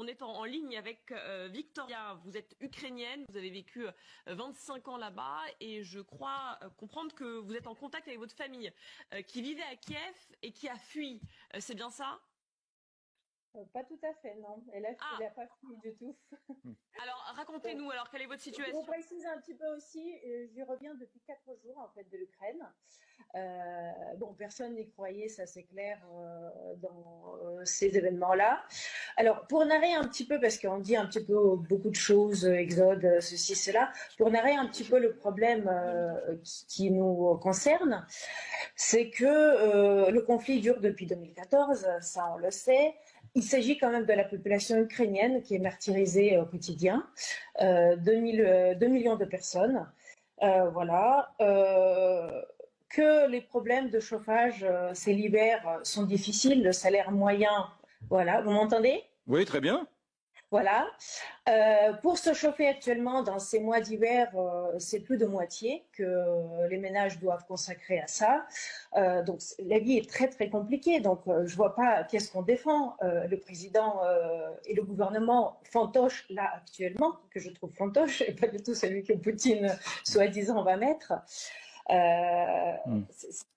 est en ligne avec Victoria. Vous êtes ukrainienne, vous avez vécu 25 ans là-bas et je crois comprendre que vous êtes en contact avec votre famille qui vivait à Kiev et qui a fui. C'est bien ça? Pas tout à fait, non. Elle a pas fui du tout. Alors, racontez-nous, alors, quelle est votre situation? Pour préciser un petit peu aussi, j'y reviens depuis 4 jours, en fait, de l'Ukraine. Bon, personne n'y croyait, ça c'est clair, dans ces événements-là. Alors, pour narrer un petit peu, parce qu'on dit un petit peu beaucoup de choses, exode, ceci, cela, pour narrer un petit peu le problème qui nous concerne, c'est que le conflit dure depuis 2014, ça on le sait. Il s'agit quand même de la population ukrainienne qui est martyrisée au quotidien, 2 millions de personnes, voilà. Que les problèmes de chauffage, c'est l'hiver, sont difficiles, le salaire moyen, voilà, vous m'entendez? Oui, très bien. Voilà. Pour se chauffer actuellement dans ces mois d'hiver, c'est plus de moitié que les ménages doivent consacrer à ça. Donc la vie est très très compliquée. Donc je vois pas qu'est-ce qu'on défend. Le président et le gouvernement fantoche là actuellement, que je trouve fantoche, et pas du tout celui que Poutine soi-disant va mettre.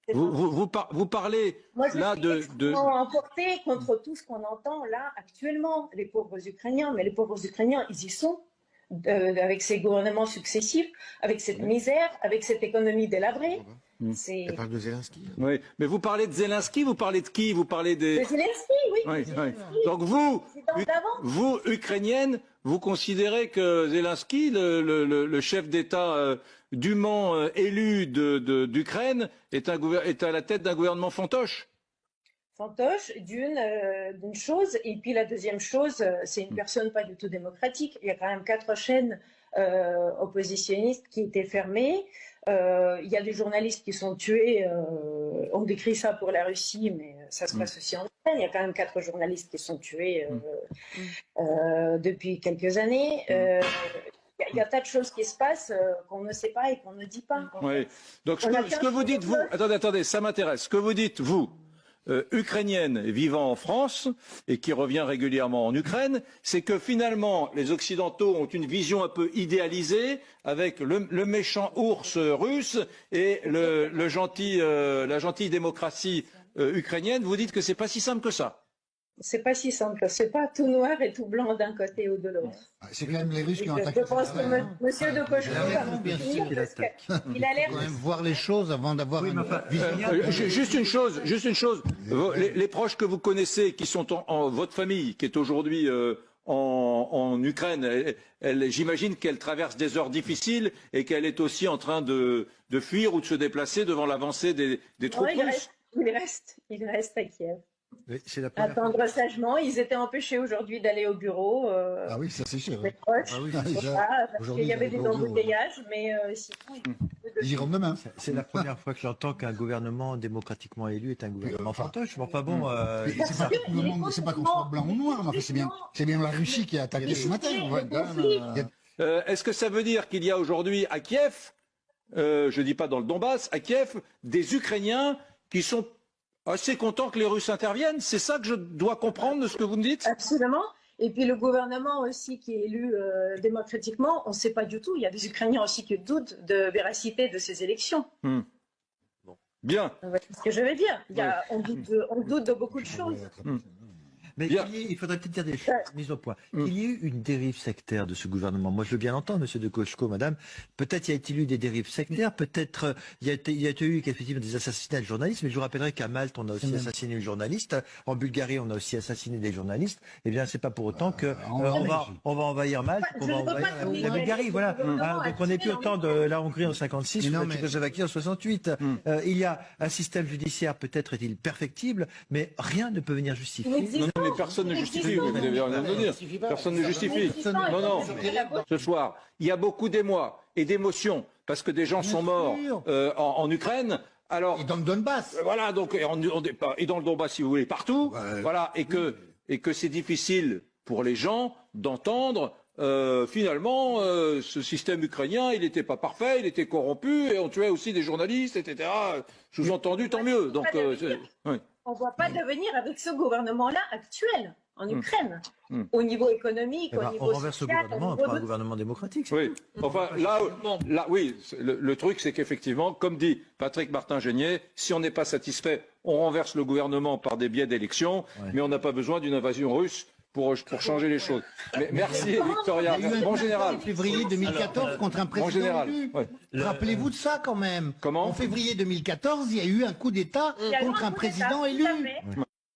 Vous parlez là de emporté contre tout ce qu'on entend là actuellement, les pauvres Ukrainiens, mais les pauvres Ukrainiens, ils y sont, avec ces gouvernements successifs, avec cette misère, avec cette économie délabrée. Elle parle de Zelensky. Oui, mais vous parlez de Zelensky, vous parlez de qui? Vous parlez des... De Zelensky, oui. Oui. Donc vous, Ukrainienne, vous considérez que Zelensky, le chef d'État dûment élu d'Ukraine, est à la tête d'un gouvernement fantoche? Fantoche, d'une chose, et puis la deuxième chose, c'est une personne pas du tout démocratique. Il y a quand même 4 chaînes oppositionnistes qui étaient fermées. Il y a des journalistes qui sont tués. On décrit ça pour la Russie, mais ça se passe aussi en Ukraine. Il y a quand même 4 journalistes qui sont tués depuis quelques années. Il y a tas de choses qui se passent qu'on ne sait pas et qu'on ne dit pas. Oui. Donc ce que vous dites, vous, attendez, ça m'intéresse. Ce que vous dites, vous, ukrainienne vivant en France et qui revient régulièrement en Ukraine, c'est que finalement les Occidentaux ont une vision un peu idéalisée avec le méchant ours russe et la gentille démocratie ukrainienne. Vous dites que c'est pas si simple que ça. C'est pas si simple, c'est pas tout noir et tout blanc d'un côté ou de l'autre. C'est quand même les Russes qui ont attaqué. Je pense que monsieur de Cochon il a l'air quand même voir les choses avant d'avoir juste une chose. Les proches que vous connaissez, qui sont votre famille, qui est aujourd'hui en Ukraine, j'imagine qu'elle traverse des heures difficiles et qu'elle est aussi en train de fuir ou de se déplacer devant l'avancée des troupes russes. Il reste à Kiev. Attendre sagement. Ils étaient empêchés aujourd'hui d'aller au bureau. Ah oui, ça c'est sûr. Proches, il y avait des embouteillages, mais sinon, ils iront demain. C'est la première fois que j'entends qu'un gouvernement démocratiquement élu est un gouvernement fantoche. Mais enfin bon, c'est pas qu'on soit blanc ou noir. C'est bien la Russie qui a attaqué ce matin. Est-ce que ça veut dire qu'il y a aujourd'hui à Kiev, je dis pas dans le Donbass, à Kiev, des Ukrainiens qui sont assez content que les Russes interviennent? C'est ça que je dois comprendre de ce que vous me dites? Absolument. Et puis le gouvernement aussi qui est élu démocratiquement, on ne sait pas du tout. Il y a des Ukrainiens aussi qui doutent de véracité de ces élections. Bon. Bien. C'est ce que je veux dire. On doute de beaucoup de choses. Mais il faudrait peut-être dire des choses mises au point. Il y a eu une dérive sectaire de ce gouvernement. Moi, je veux bien l'entendre, monsieur de Kochko, madame. Peut-être y a-t-il eu des dérives sectaires, peut-être y a-t-il eu effectivement des assassinats de journalistes, mais je vous rappellerai qu'à Malte, on a aussi assassiné une journaliste. En Bulgarie, on a aussi assassiné des journalistes. Eh bien, c'est pas pour autant que on va envahir Malte, on va envahir la Bulgarie. Voilà. Donc on n'est plus au temps de la Hongrie en 56, ou la Tchécoslovaquie en 68. Il y a un système judiciaire, peut-être est-il perfectible, mais rien ne peut venir justifier. Mais personne ne justifie, vous avez rien à dire. Personne ne justifie. Non. Ce soir, il y a beaucoup d'émoi et d'émotions parce que des gens sont morts en Ukraine. Alors, et dans le Donbass. Voilà, donc et dans le Donbass, si vous voulez, partout. Voilà, et que c'est difficile pour les gens d'entendre. Finalement, ce système ukrainien, il n'était pas parfait, il était corrompu, et on tuait aussi des journalistes, etc. Sous-entendu, tant mieux. Donc, on ne voit pas devenir avec ce gouvernement-là actuel. en Ukraine, au niveau économique, au niveau on renverse le social, gouvernement, on prend un gouvernement démocratique. Oui. Enfin, là, oui, le truc, c'est qu'effectivement, comme dit Patrick Martin-Genier, si on n'est pas satisfait, on renverse le gouvernement par des biais d'élections, mais on n'a pas besoin d'une invasion russe pour changer les choses. Mais merci, Victoria. Bon général. En février 2014, contre un président général, élu. ouais. Rappelez-vous de ça quand même. Comment ? En février 2014, il y a eu un coup d'État contre un président élu.